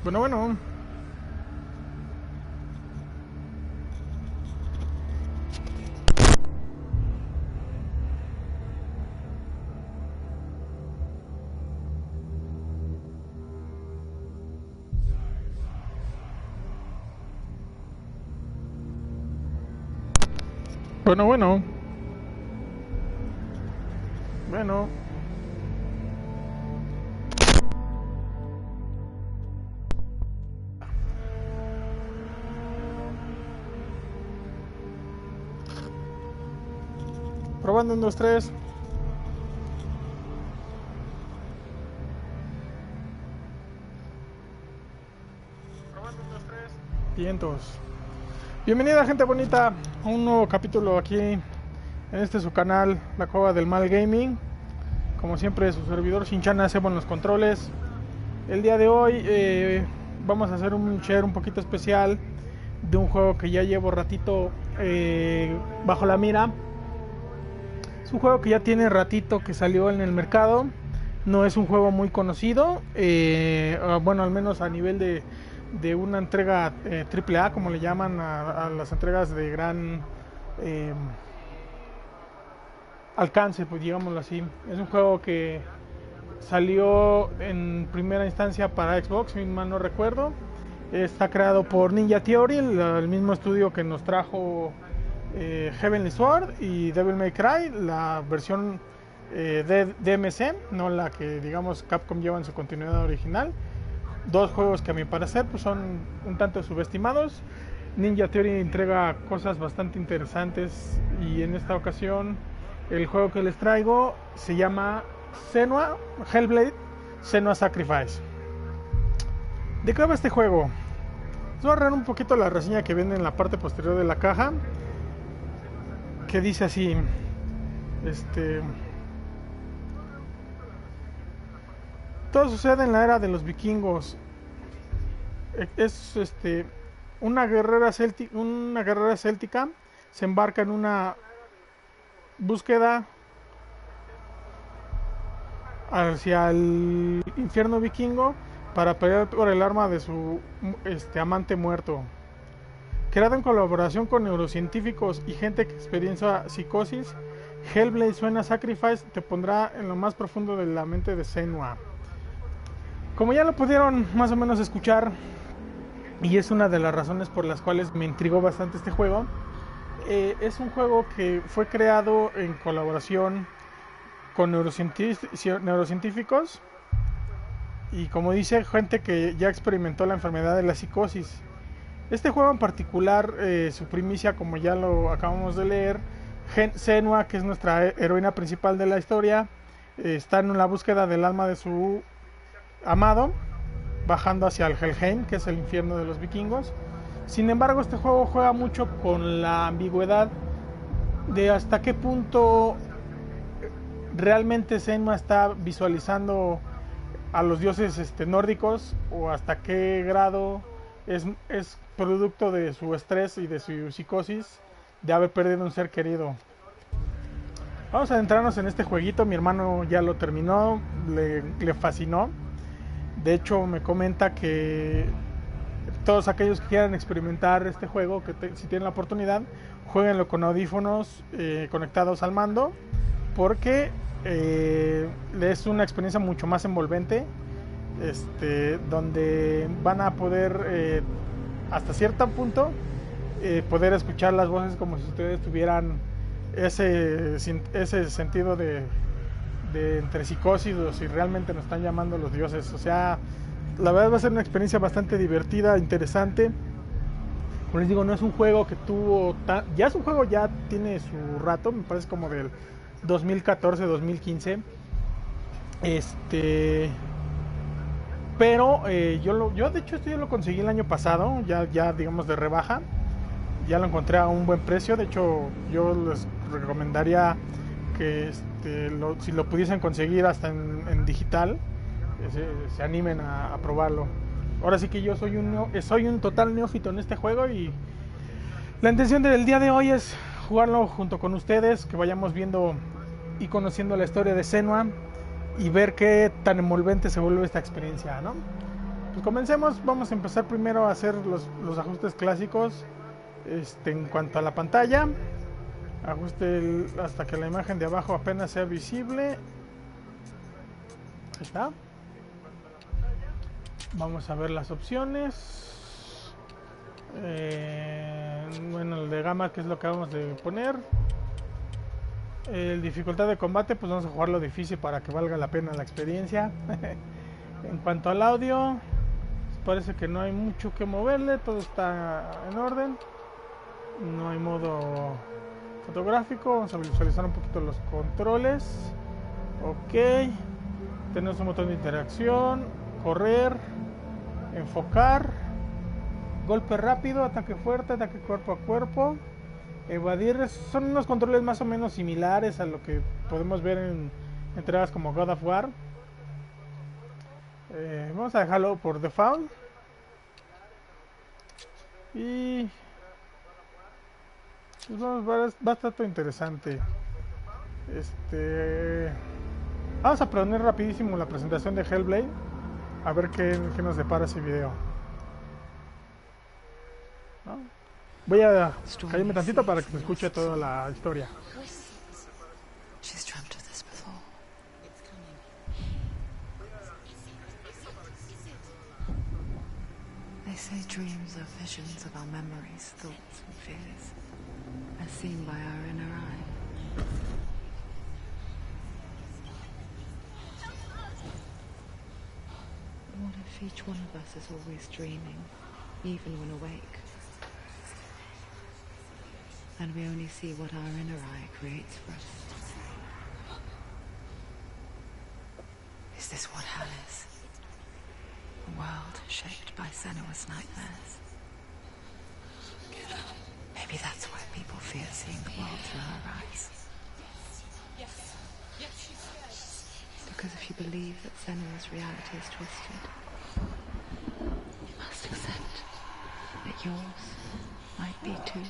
Bueno, bueno. Bueno, bueno. Bueno. Probando 1, 2, 3. Probando 1, 2, 3. Vientos. Bienvenida, gente bonita, a un nuevo capítulo aquí en este su canal, La Cueva del Mal Gaming. Como siempre, su servidor Shinchana hacemos los controles. El día de hoy vamos a hacer un share un poquito especial de un juego que ya llevo ratito bajo la mira. Es un juego que ya tiene ratito que salió en el mercado. No es un juego muy conocido, bueno, al menos a nivel de una entrega triple A, como le llaman a las entregas de gran alcance, pues digámoslo así. Es un juego que salió en primera instancia para Xbox, si mal no recuerdo. Está creado por Ninja Theory, el mismo estudio que nos trajo Heavenly Sword y Devil May Cry, la versión de DMC, no la que digamos Capcom lleva en su continuidad original. Dos juegos que a mi parecer pues, son un tanto subestimados. Ninja Theory entrega cosas bastante interesantes y en esta ocasión el juego que les traigo se llama Hellblade Senua Sacrifice. ¿De qué va este juego? Les voy a agarrar un poquito la reseña que viene en la parte posterior de la caja, que dice así: todo sucede en la era de los vikingos. Es una guerrera céltica se embarca en una búsqueda hacia el infierno vikingo para pelear por el arma de su amante muerto. Creado en colaboración con neurocientíficos y gente que experiencia psicosis, Hellblade Senua Sacrifice te pondrá en lo más profundo de la mente de Senua. Como ya lo pudieron más o menos escuchar, y es una de las razones por las cuales me intrigó bastante este juego, es un juego que fue creado en colaboración con neurocientíficos y, como dice, gente que ya experimentó la enfermedad de la psicosis. Este juego en particular, su primicia, como ya lo acabamos de leer, Senua, que es nuestra heroína principal de la historia, está en la búsqueda del alma de su amado, bajando hacia el Helheim, que es el infierno de los vikingos. Sin embargo, este juego juega mucho con la ambigüedad de hasta qué punto realmente Senua está visualizando a los dioses nórdicos, o hasta qué grado es producto de su estrés y de su psicosis de haber perdido un ser querido. Vamos a adentrarnos en este jueguito. Mi hermano ya lo terminó, le fascinó. De hecho, me comenta que todos aquellos que quieran experimentar este juego, si tienen la oportunidad, jueguenlo con audífonos conectados al mando, porque es una experiencia mucho más envolvente, donde van a poder hasta cierto punto poder escuchar las voces como si ustedes tuvieran ese sentido de entre psicosis, o si realmente nos están llamando los dioses. O sea, la verdad va a ser una experiencia bastante divertida, interesante. Como les digo, no es un juego que tuvo ya es un juego, ya tiene su rato, me parece como del 2014, 2015. Pero yo de hecho yo lo conseguí el año pasado, ya digamos de rebaja. Ya lo encontré a un buen precio. De hecho, yo les recomendaría que si lo pudiesen conseguir hasta en digital, se animen a probarlo. Ahora sí que yo soy un total neófito en este juego, y la intención del día de hoy es jugarlo junto con ustedes, que vayamos viendo y conociendo la historia de Senua y ver qué tan envolvente se vuelve esta experiencia, ¿no? Pues comencemos. Vamos a empezar primero a hacer los ajustes clásicos en cuanto a la pantalla. Ajuste hasta que la imagen de abajo apenas sea visible. Ahí está. Vamos a ver las opciones. Bueno, el de gama, que es lo que vamos de poner. El dificultad de combate, pues vamos a jugarlo difícil para que valga la pena la experiencia. En cuanto al audio, parece que no hay mucho que moverle, todo está en orden. No hay modo fotográfico. Vamos a visualizar un poquito los controles. Ok. Tenemos un botón de interacción, correr, enfocar, golpe rápido, ataque fuerte, ataque cuerpo a cuerpo, evadir. Son unos controles más o menos similares a lo que podemos ver en entregas como God of War. Vamos a dejarlo por default. Y pues va a estar todo interesante. Vamos a poner rapidísimo la presentación de Hellblade. A ver qué nos depara ese video. ¿No? Voy a callarme tantito para que se escuche toda la historia. They say dreams are visions of our memories, thoughts and fears, as seen by our inner eye. What if each one of us is always dreaming, even when awake? And we only see what our inner eye creates for us. Is this what hell is? A world shaped by Senua's nightmares. Maybe that's why people fear seeing the world through her eyes. Because if you believe that Senua's reality is twisted, you must accept that yours might be too.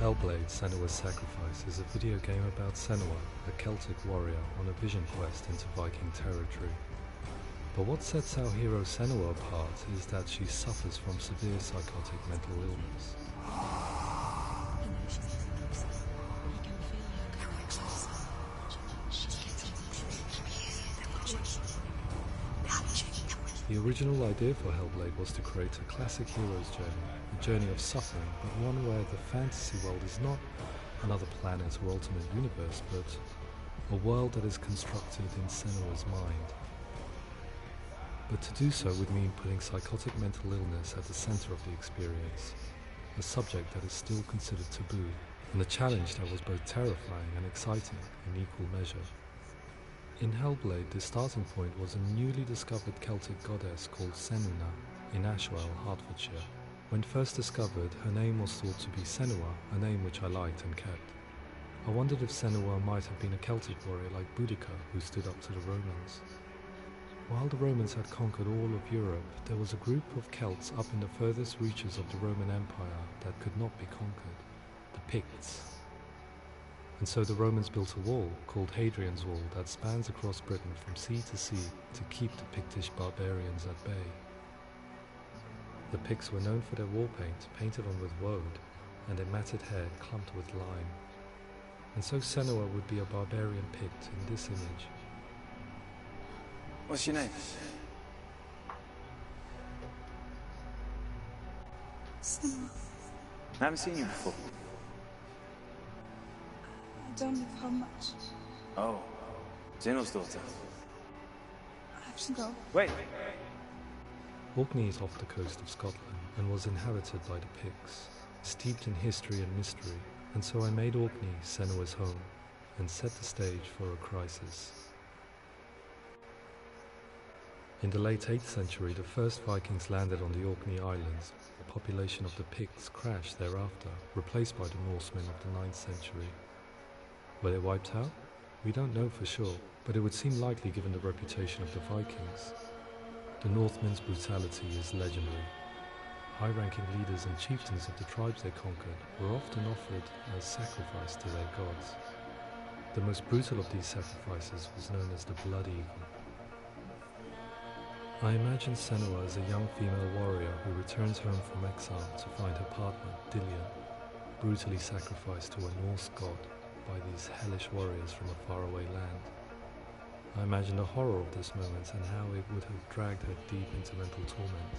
Hellblade: Senua's Sacrifice is a video game about Senua, a Celtic warrior on a vision quest into Viking territory. But what sets our hero Senua apart is that she suffers from severe psychotic mental illness. The original idea for Hellblade was to create a classic hero's journey, a journey of suffering, but one where the fantasy world is not another planet or alternate universe, but a world that is constructed in Senua's mind. But to do so would mean putting psychotic mental illness at the center of the experience, a subject that is still considered taboo, and a challenge that was both terrifying and exciting in equal measure. In Hellblade, the starting point was a newly discovered Celtic goddess called Senuna in Ashwell, Hertfordshire. When first discovered, her name was thought to be Senua, a name which I liked and kept. I wondered if Senua might have been a Celtic warrior like Boudica, who stood up to the Romans. While the Romans had conquered all of Europe, there was a group of Celts up in the furthest reaches of the Roman Empire that could not be conquered, the Picts. And so the Romans built a wall, called Hadrian's Wall, that spans across Britain from sea to sea to keep the Pictish barbarians at bay. The Picts were known for their war paint, painted on with woad, and their matted hair clumped with lime. And so Senua would be a barbarian Pict in this image. What's your name? Senua. I haven't seen you before. I don't know how much. Oh, Zenua's daughter. I have to go. Wait. Orkney is off the coast of Scotland and was inhabited by the Picts, steeped in history and mystery, and so I made Orkney Senua's home and set the stage for a crisis. In the late 8th century, the first Vikings landed on the Orkney Islands. The population of the Picts crashed thereafter, replaced by the Norsemen of the 9th century. Were they wiped out? We don't know for sure, but it would seem likely given the reputation of the Vikings. The Northmen's brutality is legendary. High-ranking leaders and chieftains of the tribes they conquered were often offered as sacrifice to their gods. The most brutal of these sacrifices was known as the Blood Eagle. I imagine Senua as a young female warrior who returns home from exile to find her partner, Dillion, brutally sacrificed to a Norse god by these hellish warriors from a faraway land. I imagine the horror of this moment and how it would have dragged her deep into mental torment.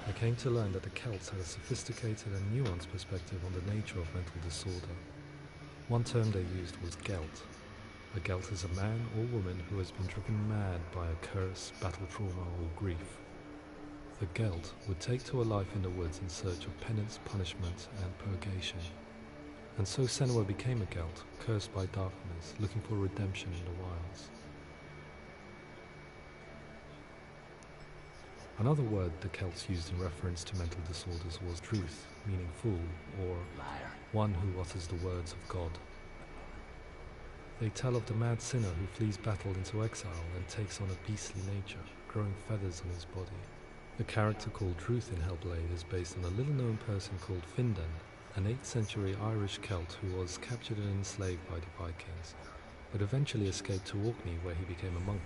I came to learn that the Celts had a sophisticated and nuanced perspective on the nature of mental disorder. One term they used was Gelt. A Gelt is a man or woman who has been driven mad by a curse, battle trauma, or grief. The Gelt would take to a life in the woods in search of penance, punishment, and purgation. And so Senua became a Gelt, cursed by darkness, looking for redemption in the wilds. Another word the Celts used in reference to mental disorders was truth, meaning fool, or liar, one who utters the words of God. They tell of the mad sinner who flees battle into exile and takes on a beastly nature, growing feathers on his body. The character called Truth in Hellblade is based on a little-known person called Findan, an 8th century Irish Celt who was captured and enslaved by the Vikings, but eventually escaped to Orkney where he became a monk.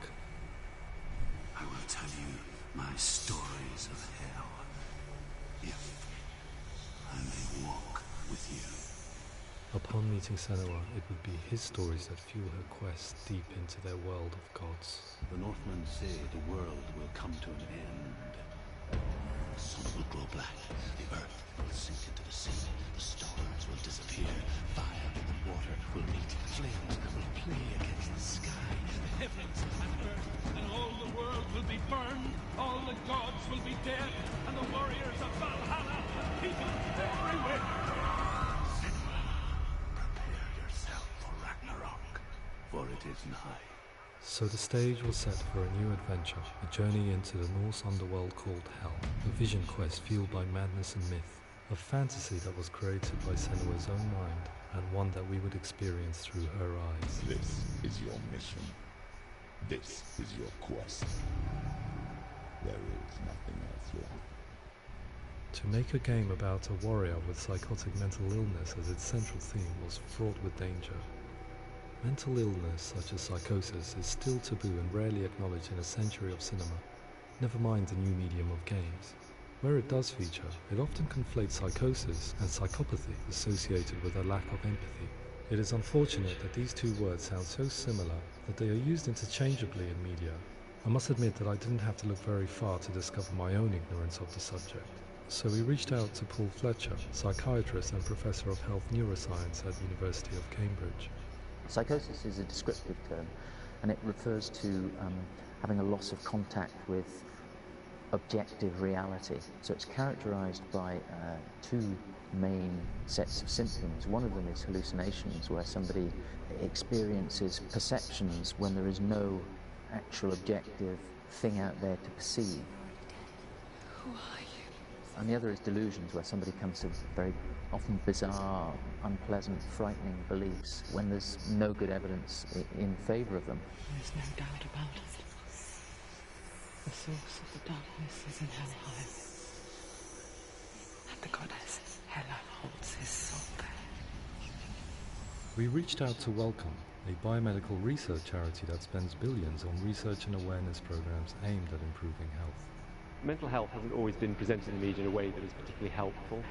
I will tell you my stories of hell, if I may walk with you. Upon meeting Senua, it would be his stories that fuel her quest deep into their world of gods. The Northmen say the world will come to an end. The sun will grow black, the earth will sink into the sea, the stars will disappear, fire and water will meet, flames will play against the sky, the heavens and earth and all the world will be burned, all the gods will be dead, and the warriors of Valhalla and people everywhere. Senua, prepare yourself for Ragnarok, for it is nigh. So the stage was set for a new adventure, a journey into the Norse underworld called Hell, a vision quest fueled by madness and myth, a fantasy that was created by Senua's own mind, and one that we would experience through her eyes. This is your mission. This is your quest. There is nothing else left. To make a game about a warrior with psychotic mental illness as its central theme was fraught with danger. Mental illness, such as psychosis, is still taboo and rarely acknowledged in a century of cinema, never mind the new medium of games. Where it does feature, it often conflates psychosis and psychopathy associated with a lack of empathy. It is unfortunate that these two words sound so similar that they are used interchangeably in media. I must admit that I didn't have to look very far to discover my own ignorance of the subject. So we reached out to Paul Fletcher, psychiatrist and professor of health neuroscience at the University of Cambridge. Psychosis is a descriptive term, and it refers to having a loss of contact with objective reality. So it's characterized by two main sets of symptoms. One of them is hallucinations, where somebody experiences perceptions when there is no actual objective thing out there to perceive. Who are you? And the other is delusions, where somebody comes to very often bizarre, unpleasant, frightening beliefs when there's no good evidence in favor of them. There's no doubt about it. The source of the darkness is in Helheim. And the goddess Hela holds his soul there. We reached out to Welcome, a biomedical research charity that spends billions on research and awareness programs aimed at improving health. Mental health hasn't always been presented in the media in a way that is particularly helpful.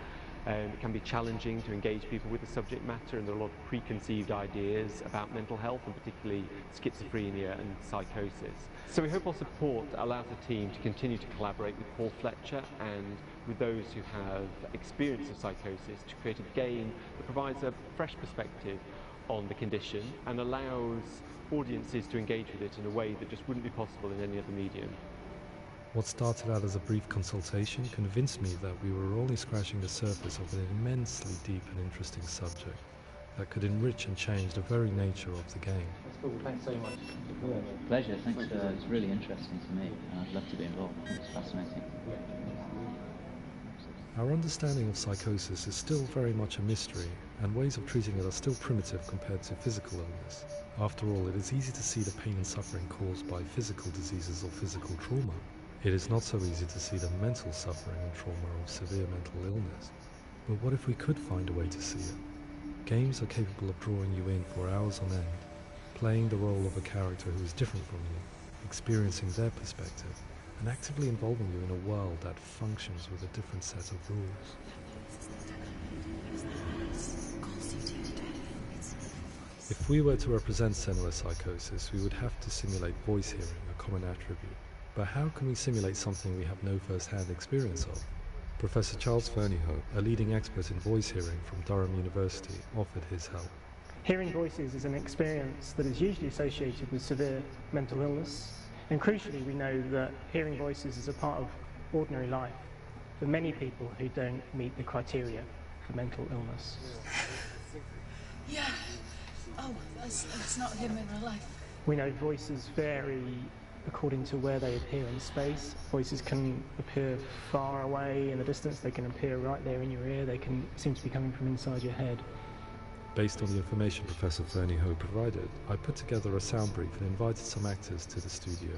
It can be challenging to engage people with the subject matter, and there are a lot of preconceived ideas about mental health, and particularly schizophrenia and psychosis. So we hope our support allows the team to continue to collaborate with Paul Fletcher and with those who have experience of psychosis to create a game that provides a fresh perspective on the condition and allows audiences to engage with it in a way that just wouldn't be possible in any other medium. What started out as a brief consultation convinced me that we were only scratching the surface of an immensely deep and interesting subject. that could enrich and change the very nature of the game. That's cool. Thanks so much. Pleasure. Thanks. It's really interesting to me, and I'd love to be involved. It's fascinating. Our understanding of psychosis is still very much a mystery, and ways of treating it are still primitive compared to physical illness. After all, it is easy to see the pain and suffering caused by physical diseases or physical trauma. It is not so easy to see the mental suffering and trauma of severe mental illness. But what if we could find a way to see it? Games are capable of drawing you in for hours on end, playing the role of a character who is different from you, experiencing their perspective, and actively involving you in a world that functions with a different set of rules. If we were to represent Senua psychosis, we would have to simulate voice hearing, a common attribute. But how can we simulate something we have no first-hand experience of? Professor Charles Fernyhough, a leading expert in voice hearing from Durham University, offered his help. Hearing voices is an experience that is usually associated with severe mental illness, and crucially we know that hearing voices is a part of ordinary life for many people who don't meet the criteria for mental illness. Yeah. Oh, it's not him in real life. We know voices vary according to where they appear in space. Voices can appear far away in the distance, they can appear right there in your ear, they can seem to be coming from inside your head. Based on the information Professor Fernyhough provided, I put together a sound brief and invited some actors to the studio.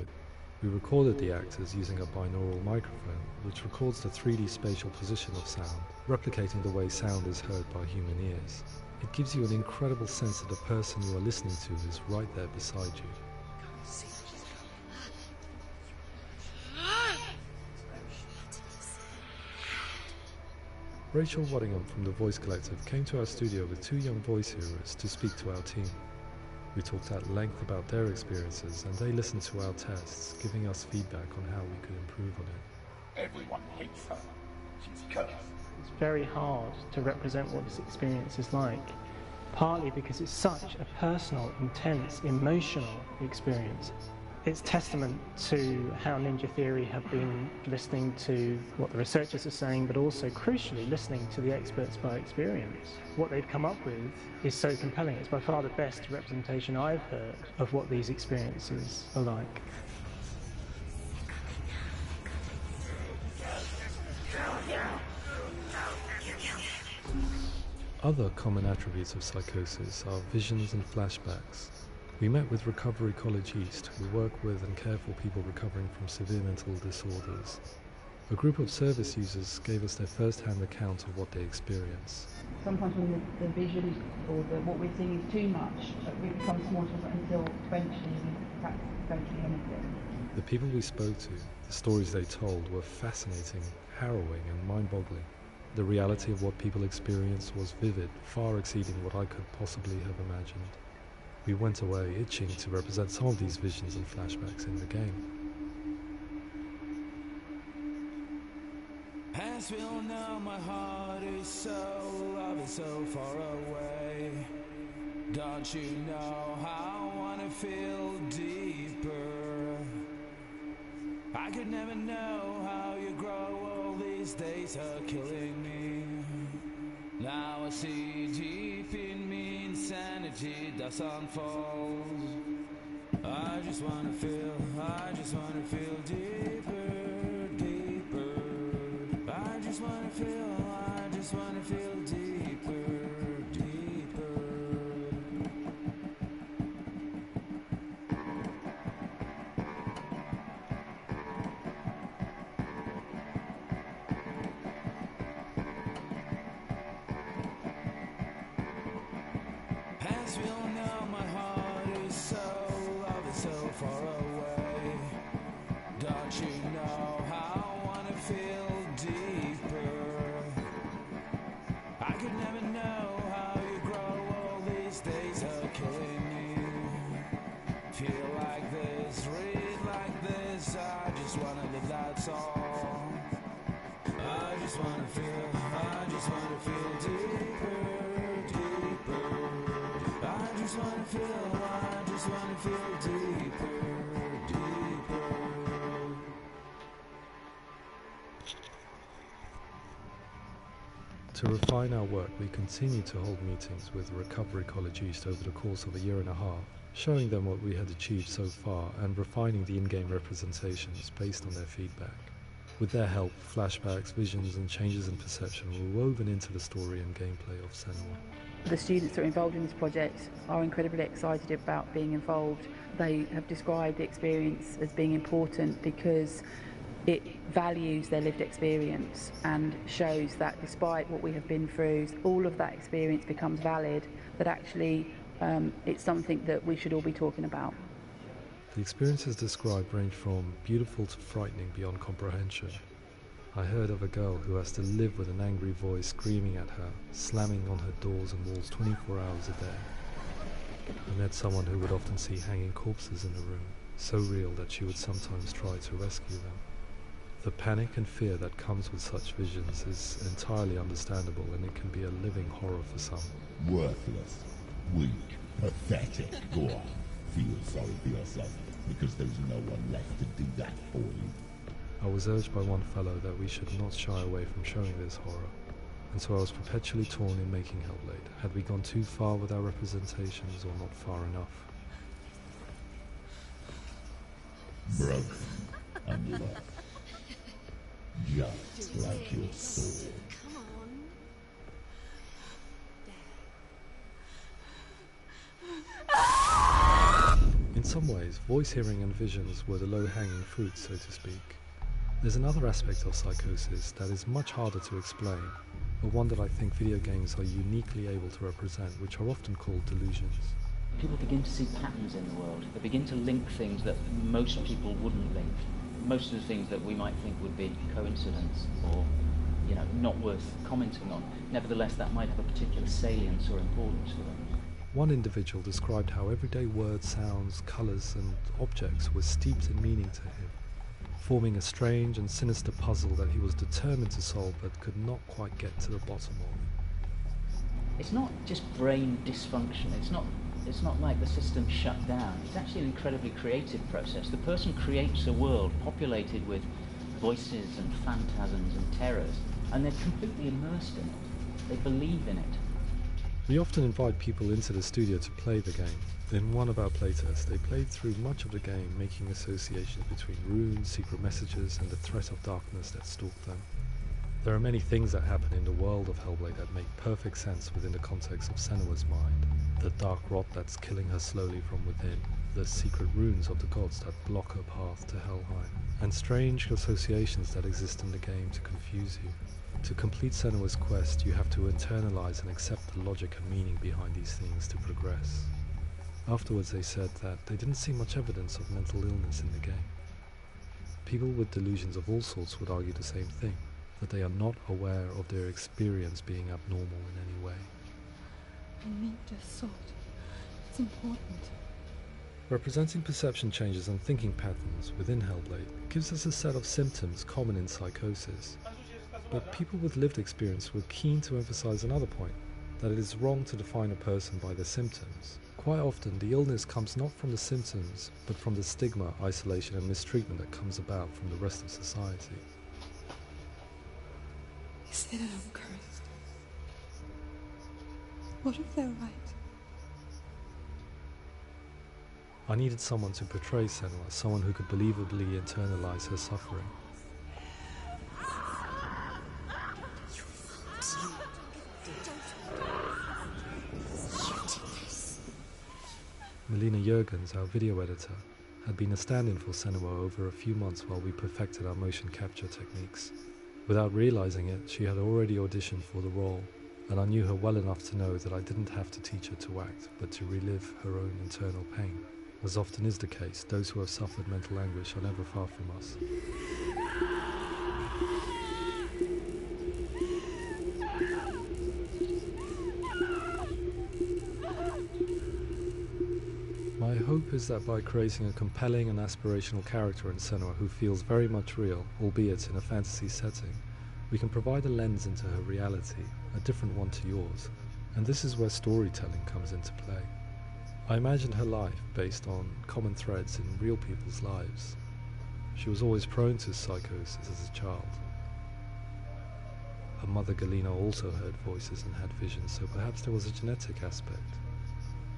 We recorded the actors using a binaural microphone, which records the 3D spatial position of sound, replicating the way sound is heard by human ears. It gives you an incredible sense that the person you are listening to is right there beside you. Rachel Waddingham from the Voice Collective came to our studio with 2 young voice hearers to speak to our team. We talked at length about their experiences and they listened to our tests, giving us feedback on how we could improve on it. Everyone hates her. She's cursed. It's very hard to represent what this experience is like, partly because it's such a personal, intense, emotional experience. It's testament to how Ninja Theory have been listening to what the researchers are saying, but also crucially listening to the experts by experience. What they've come up with is so compelling. It's by far the best representation I've heard of what these experiences are like. Other common attributes of psychosis are visions and flashbacks. We met with Recovery College East, who work with and care for people recovering from severe mental disorders. A group of service users gave us their first-hand account of what they experience. Sometimes when the vision or what we're seeing is too much, we become small until eventually we practice don't see anything. The people we spoke to, the stories they told, were fascinating, harrowing and mind-boggling. The reality of what people experienced was vivid, far exceeding what I could possibly have imagined. We went away itching to represent some of these visions and flashbacks in the game. As we all know, my heart is so, love is so far away. Don't you know how I wanna feel deeper? I could never know how you grow, all these days are killing me. Now I see deep in me, insanity does unfold. I just wanna feel deeper, deeper. I just wanna feel deeper, deeper. As we all know, my heart is so, love is so far away. Don't you know how I wanna feel deeper? I could never know how you grow, all these days are killing me. Feel like this, read like this, I just wanna live that song. I just wanna feel deeper, deeper. I just wanna feel deeper, deeper. To refine our work, we continue to hold meetings with Recovery College East over the course of a year and a half, showing them what we had achieved so far and refining the in-game representations based on their feedback. With their help, flashbacks, visions and changes in perception were woven into the story and gameplay of Senua. The students that are involved in this project are incredibly excited about being involved. They have described the experience as being important because it values their lived experience and shows that despite what we have been through, all of that experience becomes valid, that actually it's something that we should all be talking about. The experiences described range from beautiful to frightening beyond comprehension. I heard of a girl who has to live with an angry voice screaming at her, slamming on her doors and walls 24 hours a day. I met someone who would often see hanging corpses in the room, so real that she would sometimes try to rescue them. The panic and fear that comes with such visions is entirely understandable, and it can be a living horror for some. Worthless, weak, pathetic. Go on, feel sorry for yourself, because there's no one left to do that for you. I was urged by one fellow that we should not shy away from showing this horror, and so I was perpetually torn in making Hellblade. Had we gone too far with our representations, or not far enough? Broken and lost. Just like your soul. In some ways, voice hearing and visions were the low-hanging fruit, so to speak. There's another aspect of psychosis that is much harder to explain, but one that I think video games are uniquely able to represent, which are often called delusions. People begin to see patterns in the world. They begin to link things that most people wouldn't link. Most of the things that we might think would be coincidence or, not worth commenting on. Nevertheless, that might have a particular salience or importance for them. One individual described how everyday words, sounds, colours and objects were steeped in meaning to him, forming a strange and sinister puzzle that he was determined to solve but could not quite get to the bottom of. It's not just brain dysfunction. It's not like the system shut down. It's actually an incredibly creative process. The person creates a world populated with voices and phantasms and terrors, and they're completely immersed in it. They believe in it. We often invite people into the studio to play the game. In one of our playtests, they played through much of the game, making associations between runes, secret messages, and the threat of darkness that stalked them. There are many things that happen in the world of Hellblade that make perfect sense within the context of Senua's mind. The dark rot that's killing her slowly from within, the secret runes of the gods that block her path to Helheim, and strange associations that exist in the game to confuse you. To complete Senua's quest, you have to internalize and accept the logic and meaning behind these things to progress. Afterwards they said that they didn't see much evidence of mental illness in the game. People with delusions of all sorts would argue the same thing, that they are not aware of their experience being abnormal in any way. I need to sort. It's important. Representing perception changes and thinking patterns within Hellblade gives us a set of symptoms common in psychosis. But people with lived experience were keen to emphasize another point, that it is wrong to define a person by their symptoms. Quite often, the illness comes not from the symptoms, but from the stigma, isolation and mistreatment that comes about from the rest of society. You say that I'm cursed. What if they're right? I needed someone to portray Senua, someone who could believably internalize her suffering. Melina Jurgens, our video editor, had been a stand-in for Senua over a few months while we perfected our motion capture techniques. Without realizing it, she had already auditioned for the role, and I knew her well enough to know that I didn't have to teach her to act, but to relive her own internal pain. As often is the case, those who have suffered mental anguish are never far from us. My hope is that by creating a compelling and aspirational character in Senua who feels very much real, albeit in a fantasy setting, we can provide a lens into her reality, a different one to yours, and this is where storytelling comes into play. I imagined her life based on common threads in real people's lives. She was always prone to psychosis as a child. her mother Galena also heard voices and had visions, so perhaps there was a genetic aspect.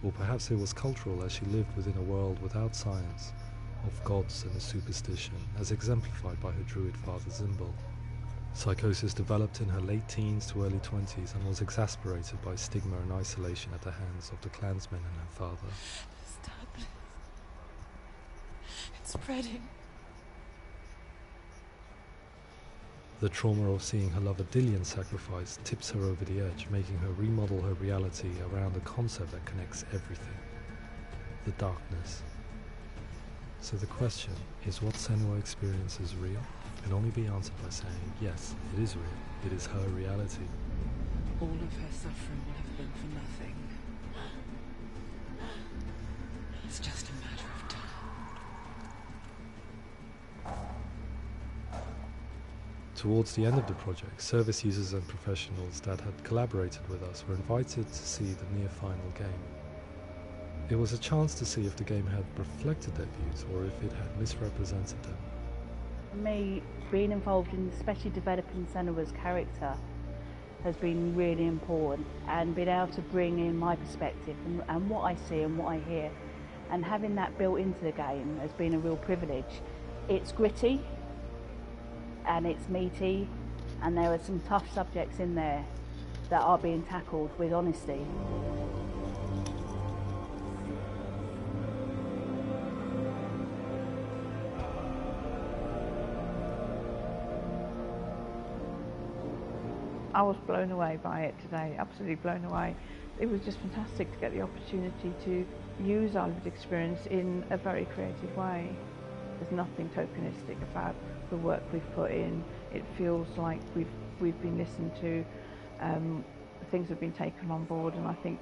Or perhaps it was cultural, as she lived within a world without science, of gods and a superstition, as exemplified by her druid father Zimbal. Psychosis developed in her late teens to early 20s and was exasperated by stigma and isolation at the hands of the clansmen and her father. Established. It's spreading. The trauma of seeing her lover Dillian sacrificed tips her over the edge, making her remodel her reality around a concept that connects everything: the darkness. So the question is, what Senua experiences real? Can only be answered by saying, yes, it is real. It is her reality. All of her suffering will have been for nothing. It's just a matter of time. Towards the end of the project, service users and professionals that had collaborated with us were invited to see the near-final game. It was a chance to see if the game had reflected their views or if it had misrepresented them. For me, being involved in especially developing Senua's character has been really important, and being able to bring in my perspective and what I see and what I hear, and having that built into the game has been a real privilege. It's gritty and it's meaty, and there are some tough subjects in there that are being tackled with honesty. I was blown away by it today, absolutely blown away. It was just fantastic to get the opportunity to use our lived experience in a very creative way. There's nothing tokenistic about the work we've put in. It feels like we've been listened to, things have been taken on board, and I think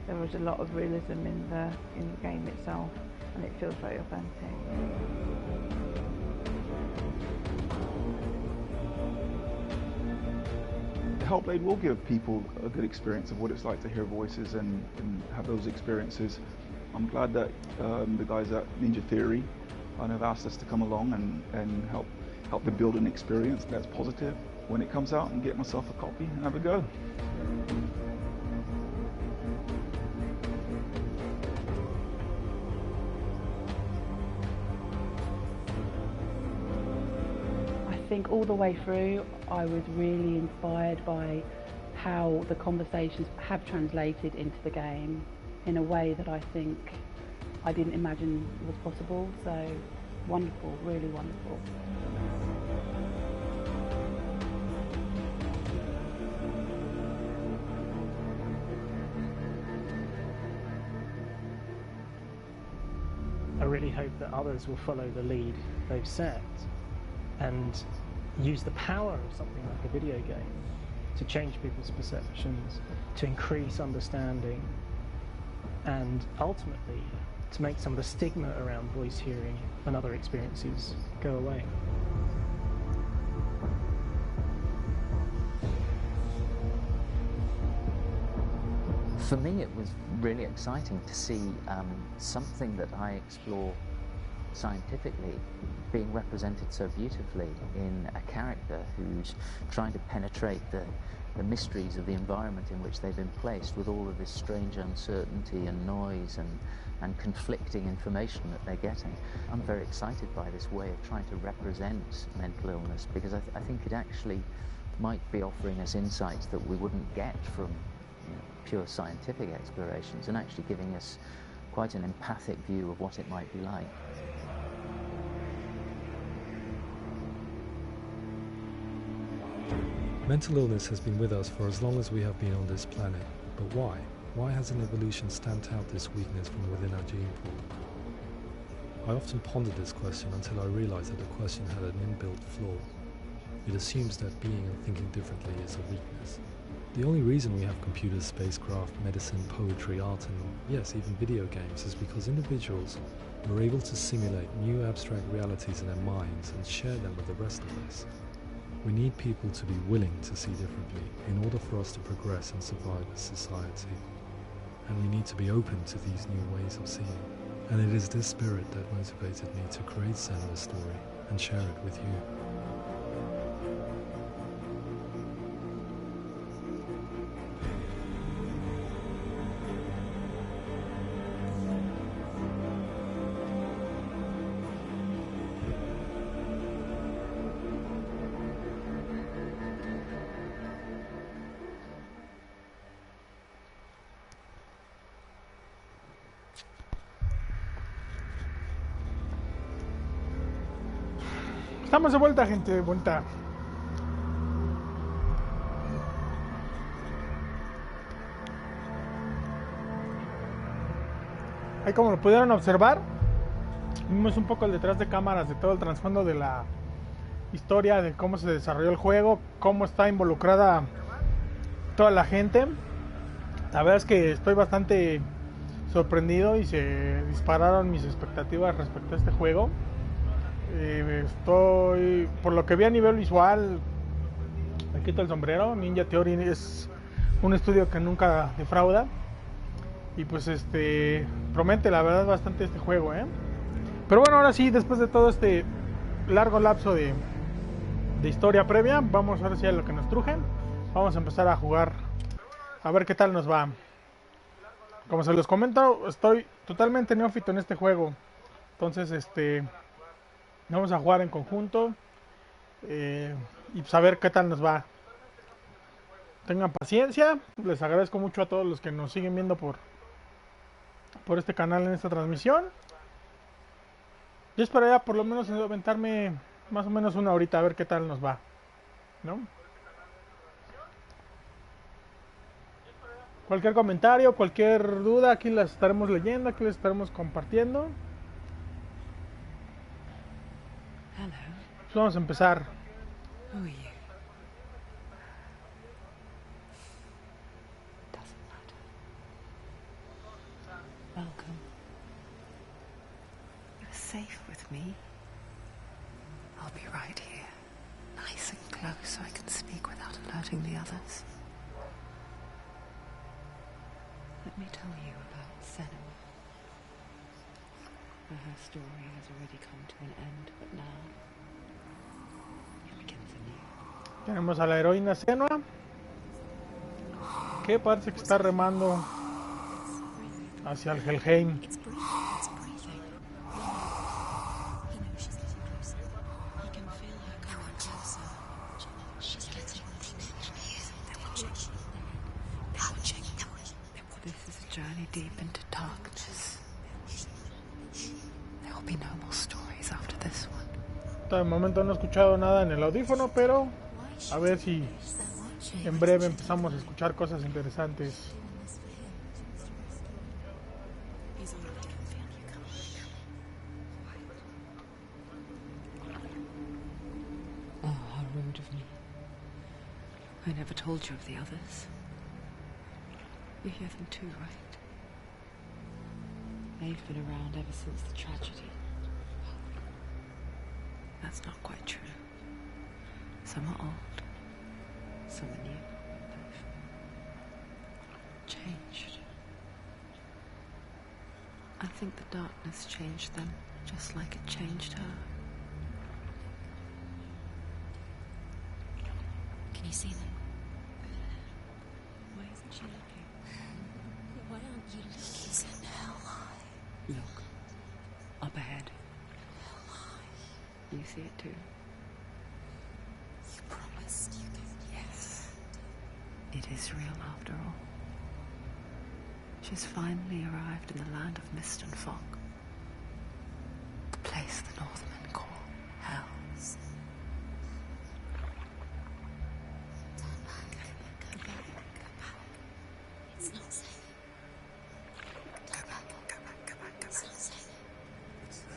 there was a lot of realism in the game itself, and it feels very authentic. Hellblade will give people a good experience of what it's like to hear voices and have those experiences. I'm glad that the guys at Ninja Theory have asked us to come along and help them build an experience that's positive when it comes out, and get myself a copy and have a go. I think all the way through I was really inspired by how the conversations have translated into the game in a way that I think I didn't imagine was possible. So wonderful, really wonderful. I really hope that others will follow the lead they've set and use the power of something like a video game to change people's perceptions, to increase understanding, and ultimately to make some of the stigma around voice hearing and other experiences go away. For me, it was really exciting to see something that I explore scientifically being represented so beautifully in a character who's trying to penetrate the mysteries of the environment in which they've been placed, with all of this strange uncertainty and noise and conflicting information that they're getting. I'm very excited by this way of trying to represent mental illness, because I think it actually might be offering us insights that we wouldn't get from pure scientific explorations, and actually giving us quite an empathic view of what it might be like. Mental illness has been with us for as long as we have been on this planet, but why? Why hasn't evolution stamped out this weakness from within our gene pool? I often pondered this question until I realized that the question had an inbuilt flaw. It assumes that being and thinking differently is a weakness. The only reason we have computers, spacecraft, medicine, poetry, art, and yes, even video games is because individuals are able to simulate new abstract realities in their minds and share them with the rest of us. We need people to be willing to see differently in order for us to progress and survive as society. And we need to be open to these new ways of seeing. And it is this spirit that motivated me to create Senua's story and share it with you. Estamos de vuelta, gente bonita. Ahí, como lo pudieron observar, vimos un poco el detrás de cámaras de todo el trasfondo de la historia, de cómo se desarrolló el juego, cómo está involucrada toda la gente. La verdad es que estoy bastante sorprendido y se dispararon mis expectativas respecto a este juego. Estoy, por lo que vi a nivel visual, me quito el sombrero. Ninja Theory es un estudio que nunca defrauda. Y pues promete la verdad bastante este juego, Pero bueno, ahora sí, después de todo este largo lapso de historia previa, vamos ahora sí a lo que nos truje. Vamos a empezar a jugar, a ver qué tal nos va. Como se los comento, estoy totalmente neófito en este juego. Entonces, vamos a jugar en conjunto y pues a ver qué tal nos va. Tengan paciencia. Les agradezco mucho a todos los que nos siguen viendo por este canal en esta transmisión. Yo esperaría por lo menos aventarme más o menos una horita a ver qué tal nos va, ¿no? Cualquier comentario, cualquier duda, aquí las estaremos leyendo, aquí las estaremos compartiendo. Pues vamos a empezar. Welcome. You're safe with me. I'll be right here, nice and close so I can speak without alerting the others. Let me tell you about Senua. Her story has already come to an end, but now it begins anew. Tenemos a la heroína Senua, que parece que está remando hacia el Helheim. This is a journey deep into darkness. There will be no more stories after this one. Hasta el momento no he escuchado nada en el audífono, pero a ver si en breve empezamos a escuchar cosas interesantes. Oh, how rude of me. I never told you of the others. You hear them too, right? They've been around ever since the tragedy. That's not quite true. Some are old, some are new. They've changed. I think the darkness changed them, just like it changed her. Can you see them? Why isn't she looking? Why aren't you looking? He's in hell high. Look, up ahead. Hell high. You see it too? You promised you could. Yes. It is real after all. She's finally arrived in the land of mist and fog. The place the Northmen call hell. Turn back. Go back. It's not safe. Go back. It's not safe. Listen.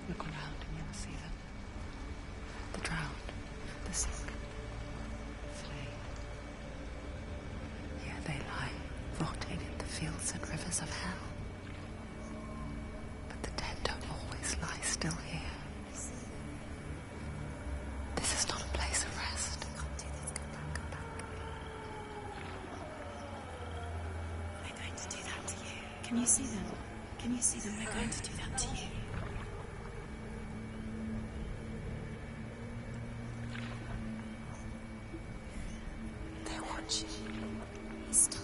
Look around and you'll see them. The drowned, the sick, slain. Here they lie, rotting in the fields and rivers of hell. But the dead don't always lie still here. This is not a place of rest. Go back. They're going to do that to you. Can you see them? Can you see them? They're going to do that to you. They're watching. Stop.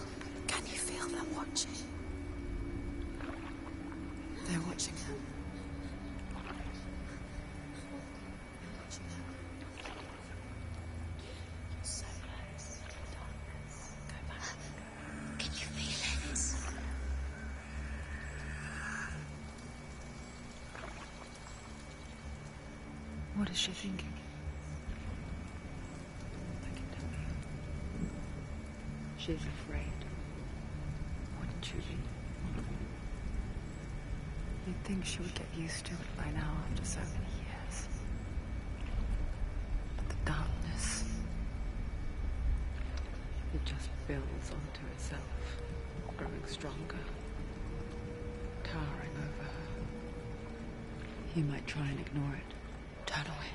Can you feel them watching? They're watching them. What is she thinking? I can tell you. She's afraid. Wouldn't you be? You'd think she would get used to it by now after so many years. But the darkness, it just builds onto itself, growing stronger, towering over her. You might try and ignore it, turn away.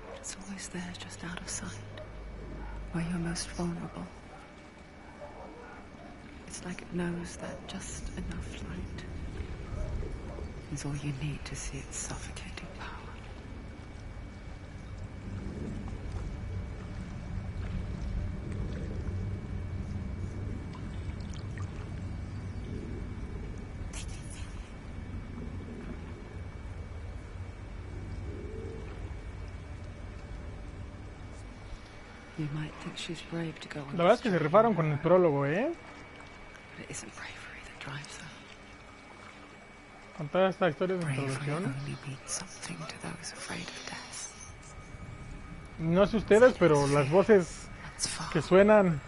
But it's always there, just out of sight, where you're most vulnerable. It's like it knows that just enough light is all you need to see its suffocating power. You might think she's brave to go on. La verdad es que se rifaron con el prólogo, ¿eh? But it isn't bravery that drives her. Con toda esta historia de introducción. Only means something to those afraid of death. No sé ustedes, pero las voces que suenan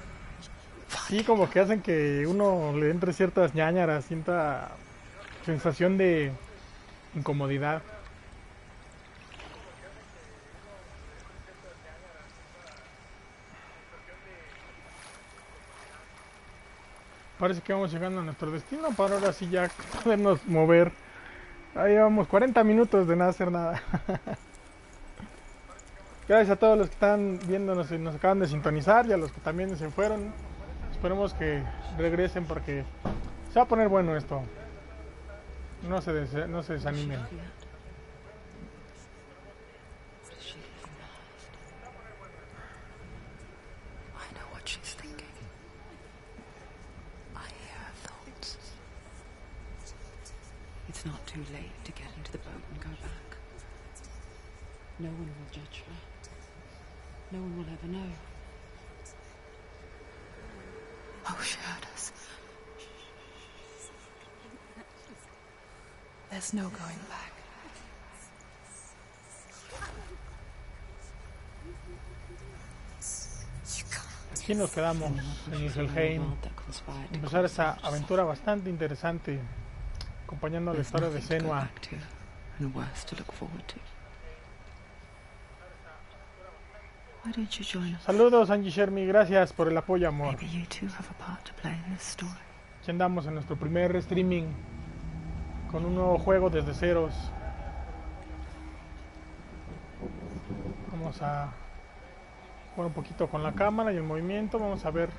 sí como que hacen que uno le entre ciertas ñáñaras, sienta sensación de incomodidad. Parece que vamos llegando a nuestro destino para ahora sí ya podernos mover. Ahí vamos 40 minutos de no hacer nada. Gracias a todos los que están viéndonos y nos acaban de sintonizar y a los que también se fueron. Esperemos que regresen porque se va a poner bueno esto. No se desanimen. It's not too late to get into the boat and go back. No one will judge her. No one will ever know. Oh, she heard us. There's no going back. Aquí nos quedamos en Niflheim. Empezar esa aventura bastante interesante, acompañando la historia de Senua. Saludos, Angie Shermy, gracias por el apoyo, amor. Ya andamos en nuestro primer streaming con un nuevo juego desde ceros. Vamos a jugar un poquito con la cámara y el movimiento. Vamos a ver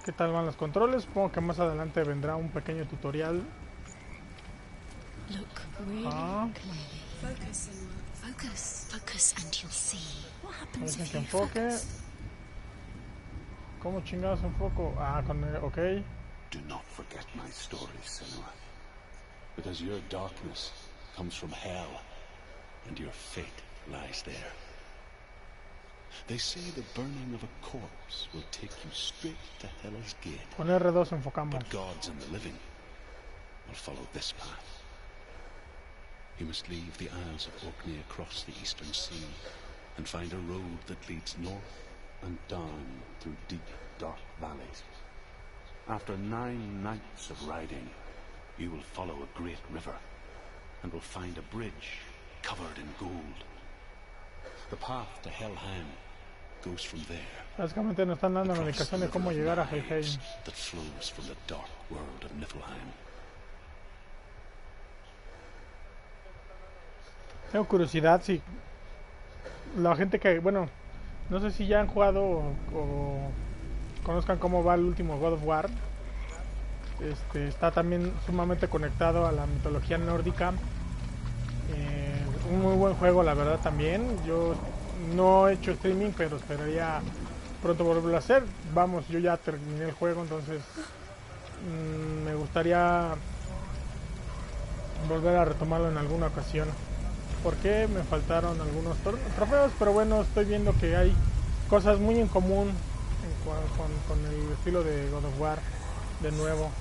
qué tal van los controles. Supongo que más adelante vendrá un pequeño tutorial. Look really clearly. Focus, focus, focus, and you'll see what happens if you focus. ¿Cómo chingados enfoco? Ah, con el, ok. Do not forget my story, Senua, because your darkness comes from hell, and your fate lies there. They say the burning of a corpse will take you straight to Hell's Gate. Con R2 enfocamos. But gods and the living will follow this path. You must leave the Isles of Orkney across the eastern sea and find a road that leads north and down through deep, dark valleys. After 9 nights of riding, you will follow a great river and will find a bridge covered in gold. The path to Helheim goes from there. Básicamente nos están dando la indicación de cómo llegar a Helheim. That flows from the dark world of Niflheim. Tengo curiosidad si la gente que, bueno, no sé si ya han jugado o conozcan cómo va el último God of War. Está también sumamente conectado a la mitología nórdica. Un muy buen juego, la verdad, también. Yo no he hecho streaming, pero esperaría pronto volverlo a hacer. Vamos, yo ya terminé el juego, entonces me gustaría volver a retomarlo en alguna ocasión. Porque me faltaron algunos trofeos, pero bueno, estoy viendo que hay cosas muy en común con el estilo de God of War de nuevo.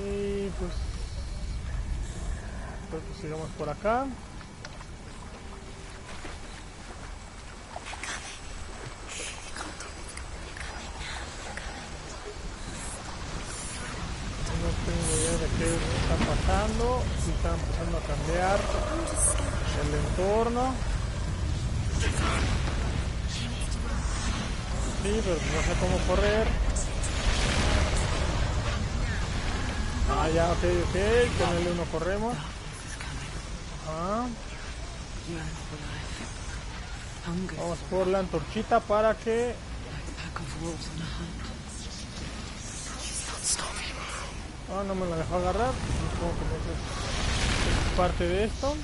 Y pues Creo que sigamos por acá. No tengo idea de qué está pasando. Si está empezando a cambiar el entorno. Sí, pero no sé cómo correr. Ah, ya, ok. Con el 1 corremos. Ah. Vamos por la antorchita para que... Ah, no me la dejó agarrar. Supongo que eso es parte de esto.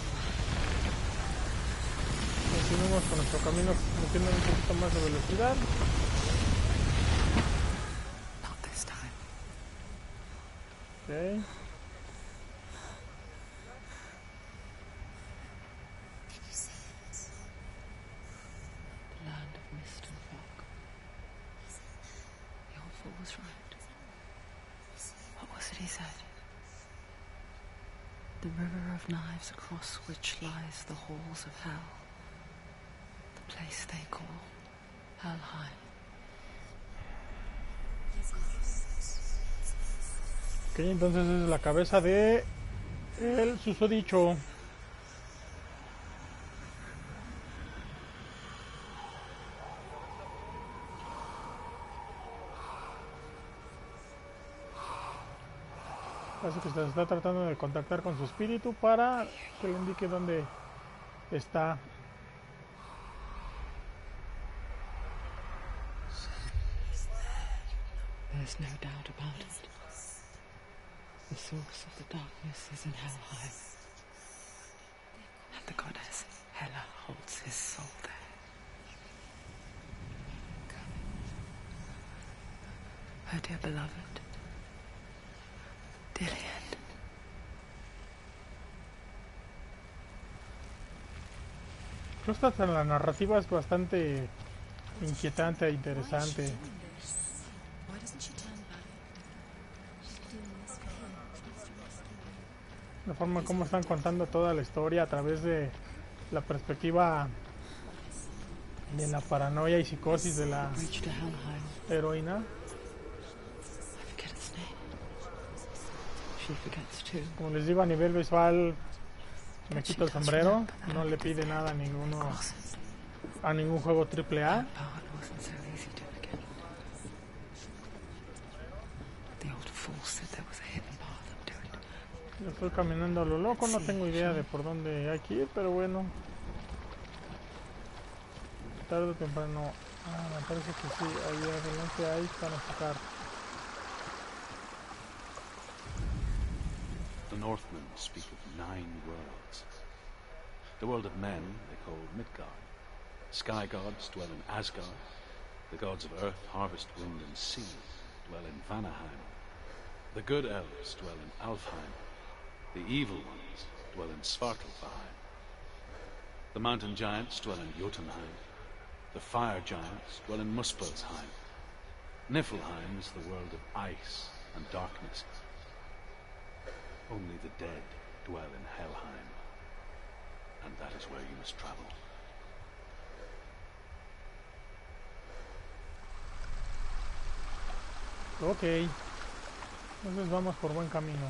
Continuamos con nuestro camino metiendo un poquito más de velocidad. Ok. Was right. What was it he said? The river of knives across which lies the halls of hell. The place they call Helheim. Ok, entonces es la cabeza de el susodicho. Así que se está tratando de contactar con su espíritu para que le indique dónde está. There's no doubt about it. The source of the darkness is in Helheim. And the goddess Hela holds his soul there. Her dear beloved, Dillian. Creo que hasta la narrativa es bastante inquietante e interesante. La forma como están contando toda la historia a través de la perspectiva de la paranoia y psicosis de la heroína. Como les digo, a nivel visual me quito el sombrero, no le pide nada a ningún juego AAA. Yo estoy caminando a lo loco, no tengo idea de por dónde hay que ir, pero bueno. Tarde o temprano. Me parece que sí, ahí adelante hay para sacar. The Northmen speak of 9 worlds. The world of men they call Midgard. Sky gods dwell in Asgard. The gods of earth, harvest, wind and sea dwell in Vanaheim. The good elves dwell in Alfheim. The evil ones dwell in Svartalfheim. The mountain giants dwell in Jotunheim. The fire giants dwell in Muspelheim. Niflheim is the world of ice and darkness. Only the dead dwell in Helheim, and that is where you must travel. Ok, entonces vamos por buen camino.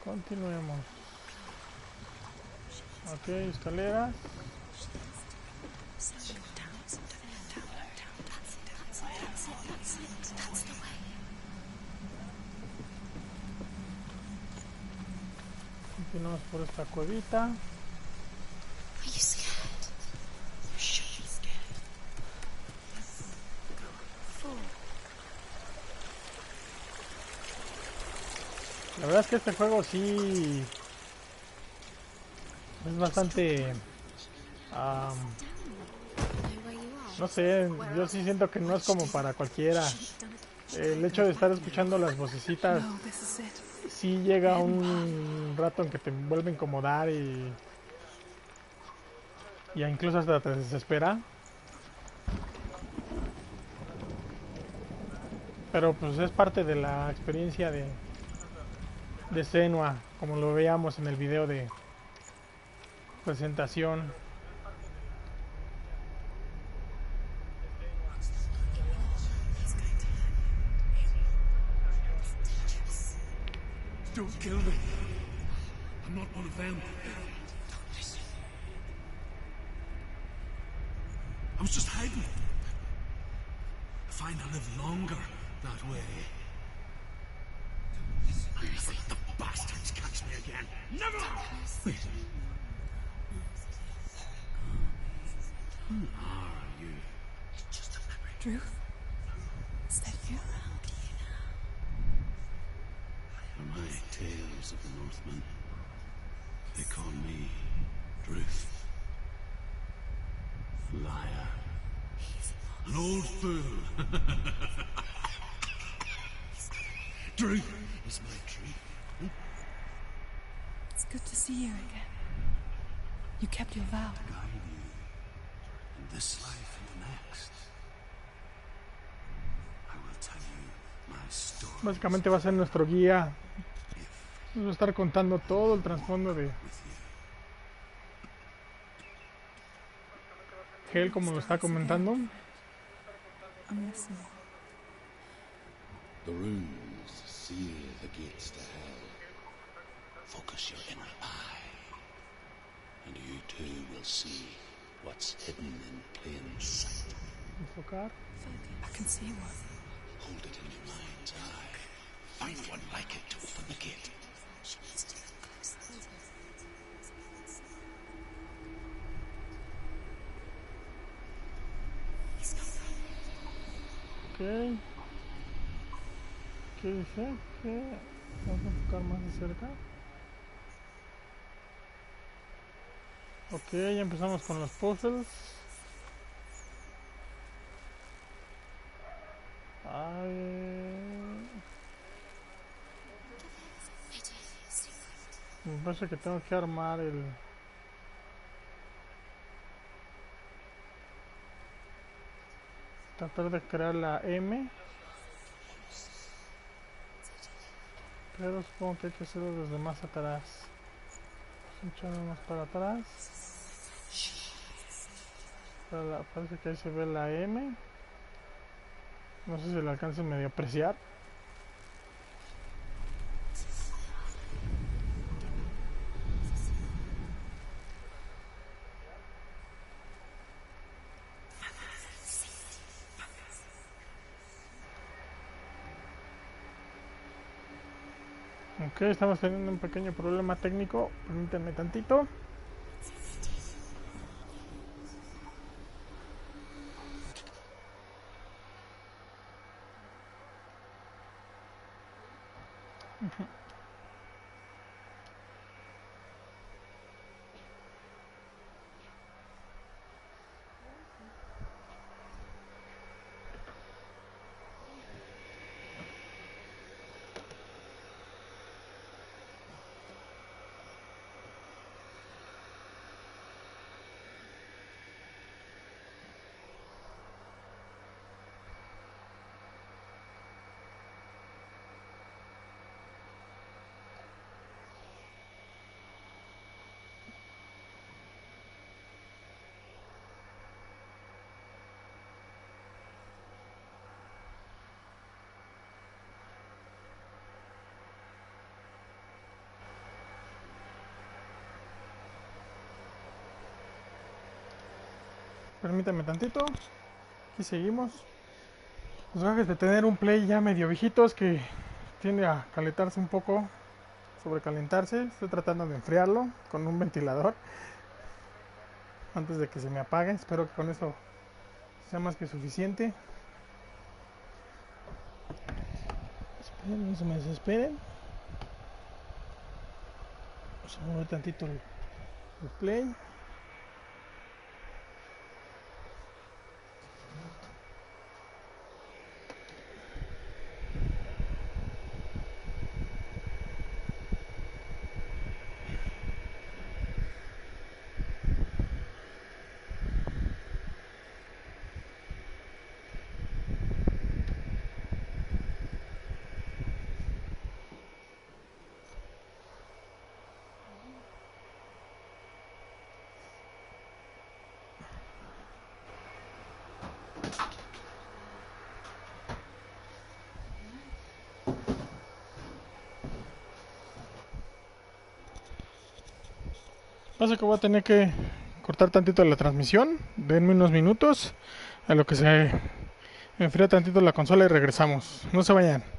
Continuemos. Ok, escaleras. Continuamos por esta cuevita. La verdad es que este juego sí es bastante no sé, yo sí siento que no es como para cualquiera. El hecho de estar escuchando las vocecitas sí llega un rato en que te vuelve a incomodar y incluso hasta te desespera. Pero pues es parte de la experiencia de de Senua, como lo veíamos en el video de presentación. Don't kill me. I'm not one of them. I was just hiding. I find I live longer that way. I'll never let the bastards catch me again. Never! Wait. Who are you? Just a memory. Drew? Is that you? Are my tales of the Northmen. They call me Druth. Liar. An old fool. Druth is my tree. It's good to see you again. You kept your vow. Guide you in this life and the next. I will tell you my story. Básicamente va a ser nuestro guía. Nos va a estar contando todo el trasfondo de Hell, como lo está comentando. I'm listening. The runes seal the gates to hell. Focus your inner eye, and you too will see what's hidden in plain sight. Enfocar. I can see one. Hold it in your mind's eye. Find one like it to open the gate. She needs to look close. He's not wrong. Ok. ¿Qué dice? Que vamos a enfocar más de cerca. Ok, ya empezamos con los puzzles. Me parece que tengo que armar el... Tratar de crear la M. Pero supongo que hay que hacerlo desde más atrás. Echarlo más para atrás. Parece que ahí se ve la M. No sé si lo alcance medio a apreciar. Ok, estamos teniendo un pequeño problema técnico. Permítanme tantito. Permítame tantito. Aquí seguimos. Los gajes de tener un play ya medio viejitos que tiende a calentarse un poco, sobrecalentarse. Estoy tratando de enfriarlo con un ventilador antes de que se me apague. Espero que con esto sea más que suficiente. Esperen, no se me desesperen. Vamos a mover tantito el play. Pasa que voy a tener que cortar tantito la transmisión. Denme unos minutos a lo que se enfría tantito la consola y regresamos. No se vayan.